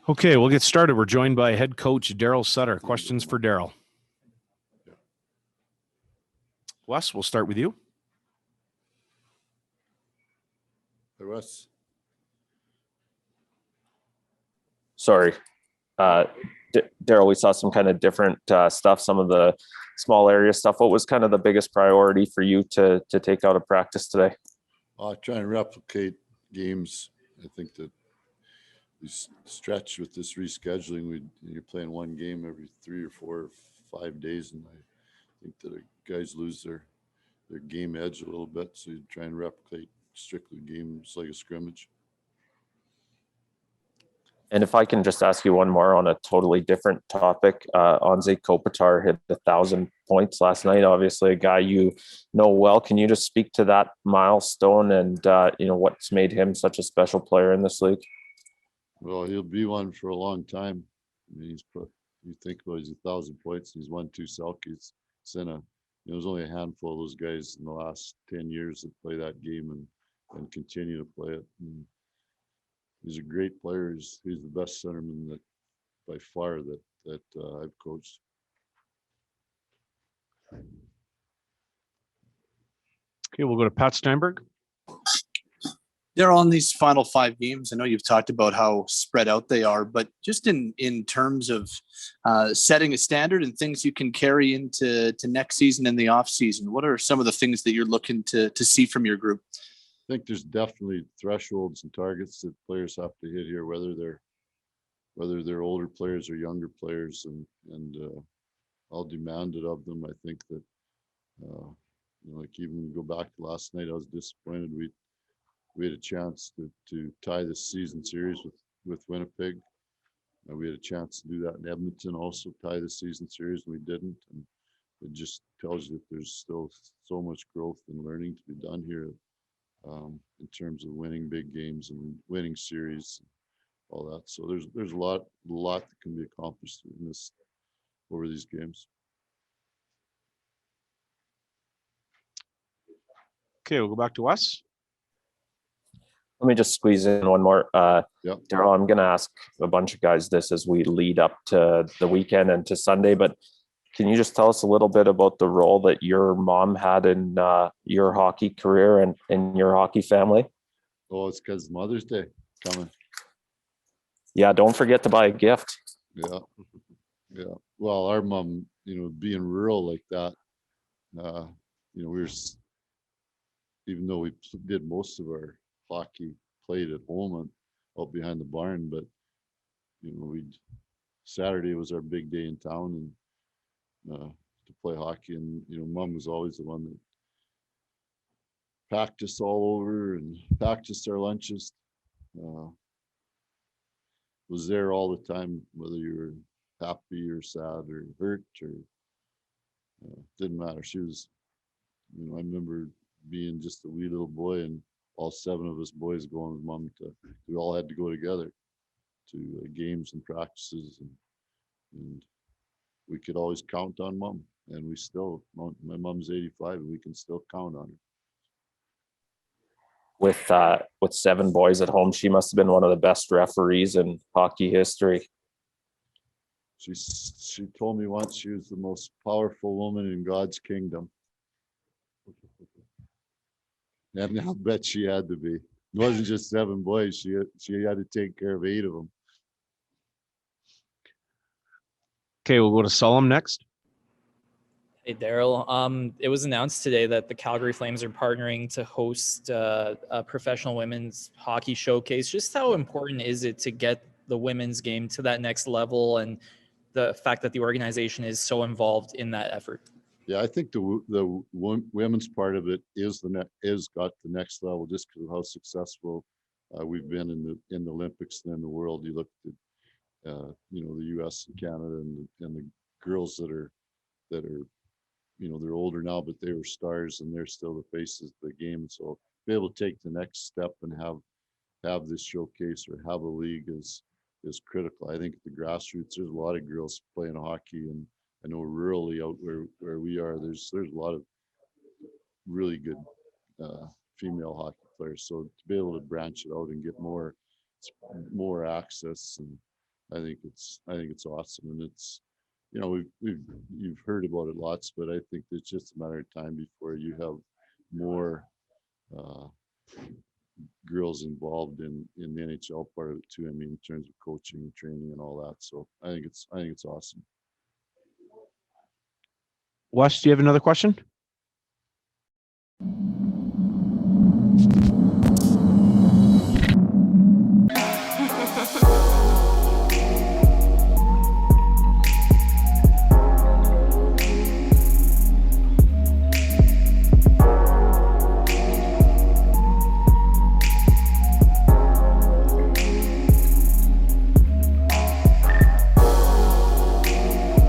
Okay, we'll get started. We're joined by head coach Darryl Sutter. Questions for Darryl? Wes, we'll start with you. Hey, Wes. Sorry. Darryl, we saw some kind of different stuff, some of the small area stuff. What was kind of the biggest priority for you to take out of practice today? Trying to replicate games. I think that we stretch with this rescheduling. You're playing one game every 3 or 4 or 5 days, and I think that guys lose their game edge a little bit. So you try and replicate strictly games like a scrimmage. And if I can just ask you one more on a totally different topic, Anze Kopitar hit 1,000 points last night. Obviously, a guy you know well. Can you just speak to that milestone and what's made him such a special player in this league? Well, he'll be one for a long time. I mean, you think about his 1,000 points. He's won 2 Selkies. There's only a handful of those guys in the last 10 years that play that game and continue to play it. And he's a great player. He's the best centerman that by far that I've coached. Okay, we'll go to Pat Steinberg. They're on these final 5 games. I know you've talked about how spread out they are, but just in terms of setting a standard and things you can carry into next season and the off season, what are some of the things that you're looking to see from your group? I think there's definitely thresholds and targets that players have to hit here, whether they're older players or younger players, and I'll demand it of them. I think that like even go back to last night, I was disappointed. We had a chance to tie the season series with Winnipeg. We had a chance to do that in Edmonton, also tie the season series, and we didn't. And it just tells you that there's still so much growth and learning to be done here in terms of winning big games and winning series, and all that. So there's a lot that can be accomplished in this over these games. Okay, we'll go back to Wes. Let me just squeeze in one more. Yep. Darryl, I'm going to ask a bunch of guys this as we lead up to the weekend and to Sunday, but can you just tell us a little bit about the role that your mom had in your hockey career and in your hockey family? Oh, it's because Mother's Day coming. Yeah, don't forget to buy a gift. Yeah. Well, our mom, being rural like that, we were, even though we did most of our hockey played at home and out behind the barn, but Saturday was our big day in town and to play hockey, and mom was always the one that packed us all over and packed us our lunches. Was there all the time, whether you were happy or sad or hurt or didn't matter. She was, I remember being just a wee little boy and all 7 of us boys going with mom we all had to go together to games and practices, and we could always count on mom, and my mom's 85 and we can still count on her. With 7 boys at home, she must have been one of the best referees in hockey history. She told me once she was the most powerful woman in God's kingdom. And I'll bet she had to be. It wasn't just 7 boys. She had to take care of 8 of them. Okay, we'll go to Solom next. Hey, Darryl. It was announced today that the Calgary Flames are partnering to host a professional women's hockey showcase. Just how important is it to get the women's game to that next level, and the fact that the organization is so involved in that effort? Yeah, I think the women's part of it is got the next level just because of how successful we've been in the Olympics and in the world. You look at the U.S. and Canada and the girls that are they're older now, but they were stars and they're still the faces of the game. So to be able to take the next step and have this showcase or have a league is critical. I think at the grassroots, there's a lot of girls playing hockey, and I know rurally out where we are, there's a lot of really good female hockey players. So to be able to branch it out and get more access and I think it's awesome, and it's, you know, you've heard about it lots, but I think it's just a matter of time before you have more girls involved in the NHL part of it too. I mean, in terms of coaching, training, and all that. So I think it's awesome. Wes, do you have another question?